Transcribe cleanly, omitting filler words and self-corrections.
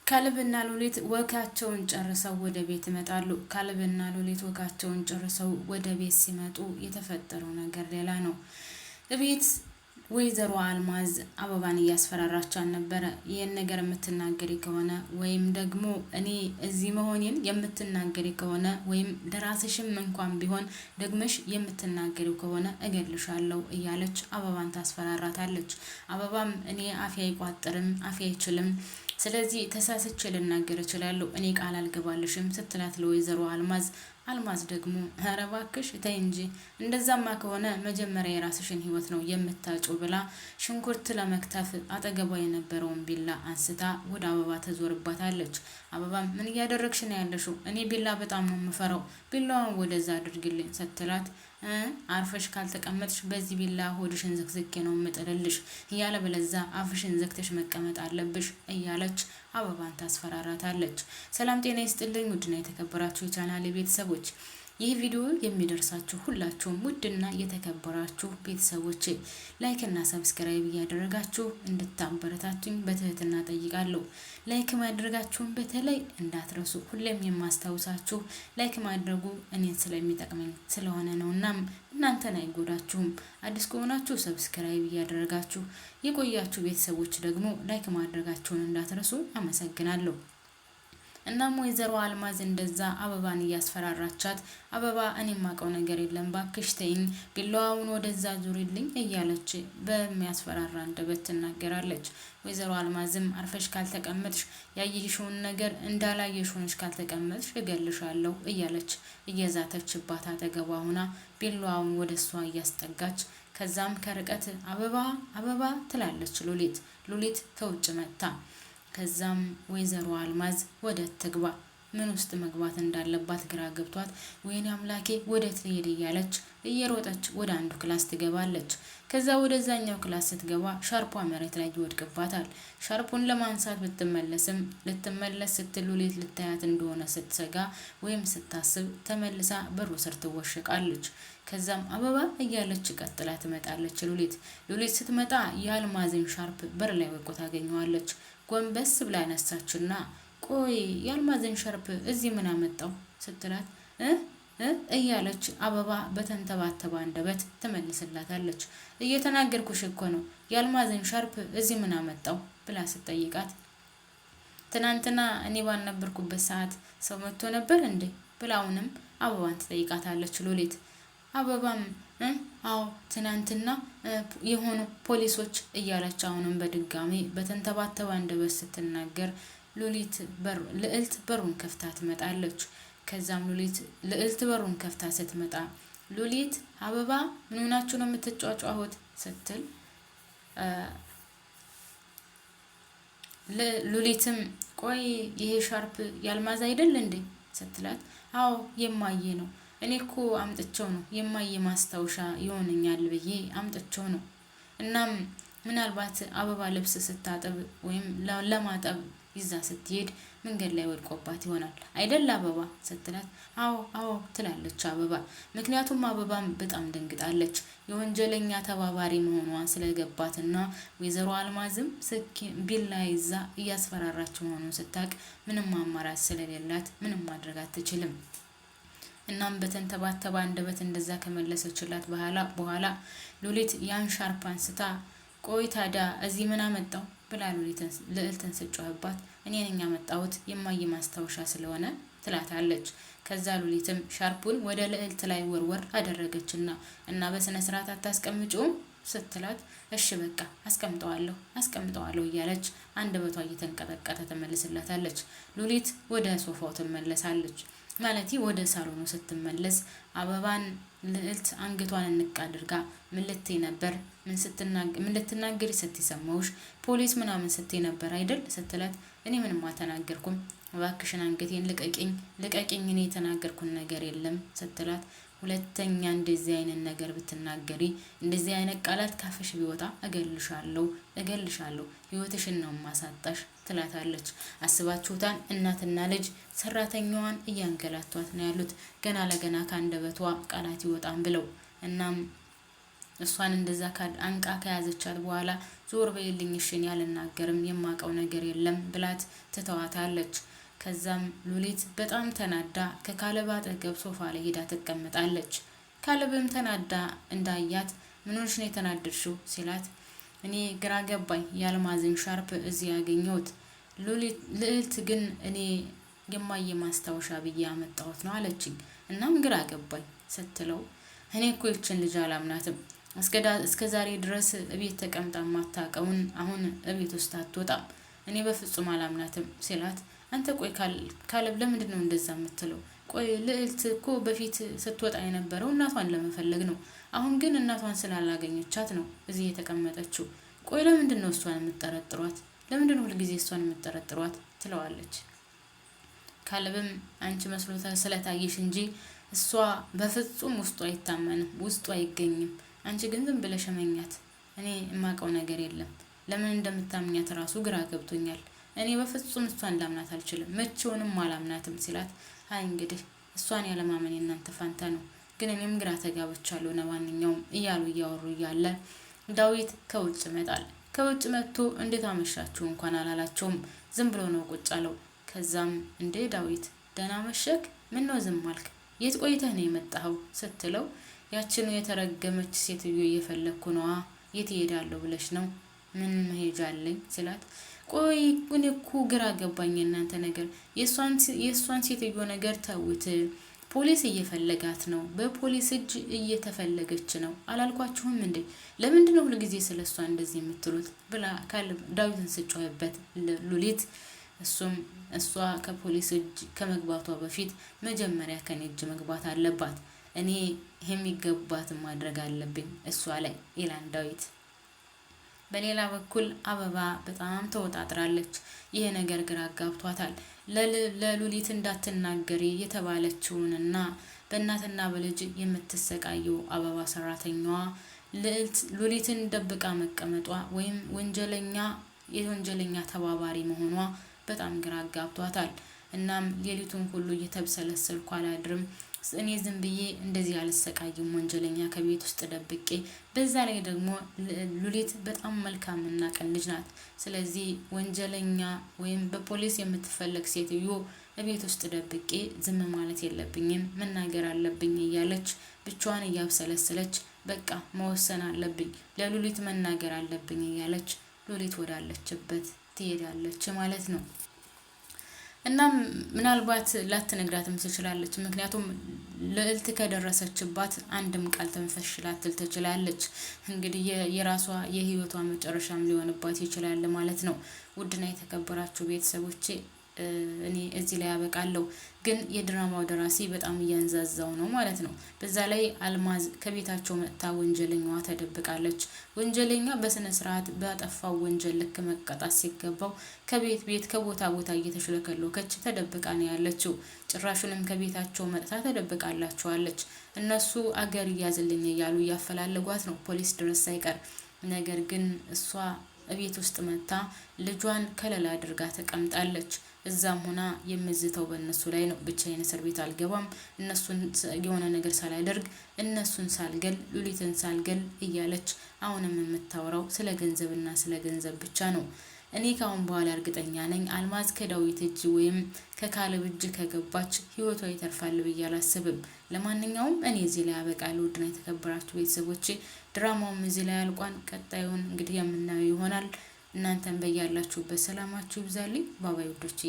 ካሌብና ሉሊት ወጋቸውን ጨርሰው ወደ ቤት ይመጣሉ። ካሌብና ሉሊት ወጋቸውን ጨርሰው ወደ ቤት ሲመጡ የተፈጠረው ነገር ሌላ ነው። እቤት ወይዘሮ አልማዝ አበባን እያስፈራራቻት ነበረ። ይህን ነገር የምትናገሪ ከሆነ ወይም ደግሞ እኔ እዚህ መሆኔን የምትናገሪ ከሆነ ወይም ለራስሽም እንኳን ቢሆን ደግመሽ የምትናገሪው ከሆነ እገልሻለሁ እያለች አበባን ታስፈራራታለች። አበባም እኔ አፌ አይቋጥርም፣ አፌ አይችልም፣ ስለዚህ ተሳስቼ ልናገር እችላለሁ፣ እኔ ቃል አልገባልሽም ስትላት ለወይዘሮ አልማዝ አልማዝ ደግሞ ኧረ እባክሽ ተይ እንጂ እንደዛማ ከሆነ መጀመሪያ የራስሽን ህይወት ነው የምታጭው ብላ ሽንኩርት ለመክተፍ አጠገቧ የነበረውን ቢላ አንስታ ወደ አበባ ተዞርባታለች። አበባም ምን እያደረግሽ ነው ያለሽው? እኔ ቢላ በጣም ነው የምፈራው፣ ቢላዋን ወደዛ አድርግልኝ ስትላት አርፈሽ ካልተቀመጥሽ በዚህ ቢላ ሆድሽን ዘግዝቄ ነው የምጥልልሽ፣ እያለ በለዛ አፍሽን ዘግተሽ መቀመጥ አለብሽ እያለች አበባን ታስፈራራታለች። ሰላም ጤና ይስጥልኝ ውድና የተከበራችሁ የቻናሌ ቤተሰቦች፣ ይህ ቪዲዮ የሚደርሳችሁ ሁላችሁም ውድና የተከበራችሁ ቤተሰቦች ላይክ እና ሰብስክራይብ እያደረጋችሁ እንድታበረታቱኝ በትህትና ጠይቃለሁ። ላይክ ማድረጋችሁን በተለይ እንዳትረሱ። ሁሌም የማስታውሳችሁ ላይክ ማድረጉ እኔን ስለሚጠቅመኝ ስለሆነ ነውና እናንተን አይጎዳችሁም። አዲስ ከሆናችሁ ሰብስክራይብ እያደረጋችሁ የቆያችሁ ቤተሰቦች ደግሞ ላይክ ማድረጋችሁን እንዳትረሱ። አመሰግናለሁ። እናም ወይዘሮ አልማዝ እንደዛ አበባን እያስፈራራቻት አበባ እኔ የማውቀው ነገር የለም ባክሽ ተይኝ፣ ቢላዋውን ወደዛ ዙሪልኝ እያለች በሚያስፈራራ አንደበት ትናገራለች። ወይዘሮ አልማዝም አርፈሽ ካልተቀመጥሽ ያየሽውን ነገር እንዳላየሽ ሆነሽ ካልተቀመጥሽ እገልሻለሁ እያለች እየዛተችባት አጠገቧ ሆና ቢላዋውን ወደ እሷ እያስጠጋች ከዛም ከርቀት አበባ አበባ ትላለች ሉሊት ከውጭ መጥታ። ከዛም ወይዘሮ አልማዝ ወደ ትግባ ምን ውስጥ መግባት እንዳለባት ግራ ገብቷት ወይኔ አምላኬ ወዴት ልሄድ እያለች እየሮጠች ወደ አንዱ ክላስ ትገባለች። ከዛ ወደዛኛው ክላስ ስትገባ ሻርፖ መሬት ላይ ይወድቅባታል። ሻርፑን ለማንሳት ልትመለስ ስትል ሉሊት ልታያት እንደሆነ ስትሰጋ ወይም ስታስብ ተመልሳ በሩ ስር ትወሸቃለች። ከዛም አበባ እያለች ቀጥላ ትመጣለች። ሉሊት ስትመጣ የአልማዝን ሻርፕ በር ላይ ወድቆ ታገኘዋለች። ጎንበስ ብላ አነሳችና ቆይ የአልማዝን ሻርፕ እዚህ ምን አመጣው ስትላት እያለች አበባ በተንተባተባ አንደበት ትመልስላታለች። እየተናገርኩሽ እኮ ነው የአልማዝን ሻርፕ እዚህ ምን አመጣው ብላ ስትጠይቃት ትናንትና እኔ ባልነበርኩበት ሰዓት ሰው መጥቶ ነበር እንዴ ብላውንም አበባን ትጠይቃታለች ሉሊት። አበባም አዎ ትናንትና የሆኑ ፖሊሶች እያለች አሁንም በድጋሚ በተንተባተባ አንደበት ስትናገር ልዕልት በሩን ከፍታ ትመጣለች። ከዛም ልዕልት በሩን ከፍታ ስትመጣ ሉሊት አበባ ምን ሆናችሁ ነው የምትጫጫሁት ስትል ሉሊትም ቆይ ይሄ ሻርፕ ያልማዝ አይደል እንዴ ስትላት አዎ የማየ ነው፣ እኔ እኮ አምጥቼው ነው የማየ ማስታወሻ ይሆነኛል ብዬ አምጥቼው ነው። እናም ምናልባት አበባ ልብስ ስታጠብ ወይም ለማጠብ ይዛ ስትሄድ መንገድ ላይ ወድቆባት ይሆናል አይደል አበባ ስትላት አዎ ትላለች አበባ። ምክንያቱም አበባም በጣም ደንግጣለች የወንጀለኛ ተባባሪ መሆኗን ስለገባትና ወይዘሮ አልማዝም ቢላ ይዛ እያስፈራራች መሆኑን ስታቅ ምንም አማራጭ ስለሌላት ምንም ማድረግ አትችልም። እናም በተንተባተባ አንደበት እንደዛ ከመለሰችላት በኋላ ሉሊት ያን ሻርፕ አንስታ ቆይ ታዲያ እዚህ ምን አመጣው ብላ ልዕልትን ስጮህባት እኔ ነኝ ያመጣሁት የማየ ማስታወሻ ስለሆነ ትላታለች። ከዛ ሉሊትም ሻርፑን ወደ ልዕልት ላይ ወርወር አደረገችና እና በስነ ስርዓት አታስቀምጪውም ስትላት እሺ በቃ አስቀምጠዋለሁ እያለች አንደበቷ እየተንቀጠቀጠ ተመልስላታለች። ሉሊት ወደ ሶፋው ትመለሳለች። ማለቴ ወደ ሳሎኑ ስትመለስ አበባን ልዕልት አንገቷን እንቅ አድርጋ ምን ልትይ ነበር? ምን ልትናገሪ ስትሰማውሽ ፖሊስ ምናምን ስትይ ነበር አይደል ስትላት እኔ ምንም አልተናገርኩም፣ እባክሽን አንገቴን ልቀቂኝ እኔ የተናገርኩን ነገር የለም ስትላት ሁለተኛ እንደዚህ አይነት ነገር ብትናገሪ እንደዚህ አይነት ቃላት ካፍሽ ቢወጣ እገልሻለሁ ህይወትሽን ነው ማሳጣሽ ትላታለች። አስባችሁታል? እናትና ልጅ ሰራተኛዋን እያንገላቷት ነው ያሉት ገና ለገና ካንደበቷ ቃላት ይወጣም ብለው። እናም እሷን እንደዛ አንቃ ከያዘቻት በኋላ ዞር በይልኝ እሺ እኔ አልናገርም የማውቀው ነገር የለም ብላት ትተዋታለች። ከዛም ሉሊት በጣም ተናዳ ከካለብ አጠገብ ሶፋ ላይ ሄዳ ትቀመጣለች። ካለብም ተናዳ እንዳያት ምን ሆነሽ ነው የተናደድሽው ሲላት እኔ ግራ ገባኝ የአልማዝን ሻርፕ እዚህ ያገኘሁት ልዕልት ግን እኔ የማየ ማስታወሻ ብዬ ያመጣሁት ነው አለችኝ። እናም ግራ ገባኝ ስትለው እኔ እኮ ይችን ልጅ አላምናትም እስከ ዛሬ ድረስ እቤት ተቀምጣ ማታውቀውን አሁን እቤት ውስጥ አትወጣም እኔ በፍጹም አላምናትም ሲላት አንተ ቆይ ካለብ ለምንድን ነው እንደዛ የምትለው? ቆይ ልዕልት እኮ በፊት ስትወጣ የነበረው እናቷን ለመፈለግ ነው። አሁን ግን እናቷን ስላላገኘቻት ነው እዚህ የተቀመጠችው። ቆይ ለምንድን ነው እሷን የምትጠረጥሯት? ለምንድን ነው ሁልጊዜ እሷን የምትጠረጥሯት? ትለዋለች። ካለብም አንቺ መስሎ ስለታየሽ እንጂ እሷ በፍጹም ውስጡ አይታመንም፣ ውስጡ አይገኝም። አንቺ ግን ዝም ብለሽ መኛት። እኔ የማውቀው ነገር የለም። ለምን እንደምታምኛት ራሱ ግራ ገብቶኛል። እኔ በፍጹም እሷን ላምናት አልችልም፣ መቼውንም አላምናትም ሲላት አይ እንግዲህ እሷን ያለማመን የእናንተ ፋንታ ነው፣ ግን እኔም ግራ ተጋብቻለሁ። ለማንኛውም እያሉ እያወሩ እያለ ዳዊት ከውጭ መጣል። ከውጭ መጥቶ እንዴት አመሻችሁ እንኳን አላላቸውም። ዝም ብሎ ነው ቁጭ አለው። ከዛም እንዴ ዳዊት ደህና መሸክ? ምን ነው ዝም አልክ? የት ቆይተህ ነው የመጣኸው? ስትለው ያችኑ የተረገመች ሴትዮ እየፈለግኩ ነዋ። የት እሄዳለሁ ብለሽ ነው? ምን መሄጃ አለኝ ሲላት ቆይ እኔ እኮ ግራ ገባኝ እናንተ ነገር። የእሷን ሴትዮ ነገር ተውት። ፖሊስ እየፈለጋት ነው፣ በፖሊስ እጅ እየተፈለገች ነው አላልኳችሁም እንዴ? ለምንድን ነው ሁልጊዜ ስለሷ እንደዚህ የምትሉት? ብላ ዳዊትን ስጮህበት ሉሊት እሱም እሷ ከፖሊስ እጅ ከመግባቷ በፊት መጀመሪያ ከኔ እጅ መግባት አለባት፣ እኔ የሚገባትን ማድረግ አለብኝ እሷ ላይ ይላል ዳዊት። በሌላ በኩል አበባ በጣም ተወጣጥራለች። ይሄ ነገር ግራ አጋብቷታል። ለሉሊት እንዳትናገሪ የተባለችውንና በእናትና በልጅ የምትሰቃየው አበባ ሰራተኛዋ ሉሊትን ደብቃ መቀመጧ ወይም የወንጀለኛ ተባባሪ መሆኗ በጣም ግራ አጋብቷታል። እናም ሌሊቱን ሁሉ እየተብሰለሰልኩ አላድርም፣ እኔ ዝም ብዬ እንደዚህ አልሰቃይም ወንጀለኛ ከቤት ውስጥ ደብቄ። በዛ ላይ ደግሞ ሉሊት በጣም መልካምና ቅን ልጅ ናት። ስለዚህ ወንጀለኛ ወይም በፖሊስ የምትፈለግ ሴትዮ ቤት ውስጥ ደብቄ ዝም ማለት የለብኝም፣ መናገር አለብኝ እያለች ብቻዋን እያብሰለሰለች በቃ መወሰን አለብኝ፣ ለሉሊት መናገር አለብኝ እያለች ሉሊት ወዳለችበት ትሄዳለች ማለት ነው። እናም ምናልባት ላትነግራትም ትችላለች። ምክንያቱም ልዕልት ከደረሰችባት አንድም ቃል ተንፈሽ ላትል ትችላለች። እንግዲህ የራሷ የህይወቷ መጨረሻም ሊሆንባት ይችላል ማለት ነው። ውድና የተከበራችሁ ቤተሰቦቼ እኔ እዚህ ላይ ያበቃለሁ። ግን የድራማው ደራሲ በጣም እያንዛዛው ነው ማለት ነው። በዛ ላይ አልማዝ ከቤታቸው መጥታ ወንጀለኛዋ ተደብቃለች። ወንጀለኛ በስነ ስርዓት ባጠፋው ወንጀል ልክ መቀጣት ሲገባው ከቤት ከቦታ ቦታ እየተሽለከለከች ተደብቃ ነው ያለችው። ጭራሹንም ከቤታቸው መጥታ ተደብቃላቸዋለች። እነሱ አገር እያዝልኝ እያሉ እያፈላለጓት ነው ፖሊስ ድረስ ሳይቀር። ነገር ግን እሷ ቤት ውስጥ መጥታ ልጇን ከለላ አድርጋ ተቀምጣለች። እዛም ሆና የምዝተው በእነሱ ላይ ነው። ብቻዬን እስር ቤት አልገባም፣ እነሱን የሆነ ነገር ሳላደርግ፣ እነሱን ሳልገል፣ ሉሊትን ሳልገል እያለች አሁንም የምታወራው ስለ ገንዘብና ስለ ገንዘብ ብቻ ነው። እኔ ካሁን በኋላ እርግጠኛ ነኝ አልማዝ ከዳዊት እጅ ወይም ከካለብ እጅ ከገባች ህይወቷ ይተርፋል ብዬ አላስብም። ለማንኛውም እኔ እዚህ ላይ አበቃለሁ። ውድና የተከበራችሁ ቤተሰቦቼ ድራማውም እዚህ ላይ አልቋን። ቀጣዩን እንግዲህ የምናየው ይሆናል። እናንተም በያላችሁበት ሰላማችሁ ይብዛልኝ። ባባይ ውዶቼ።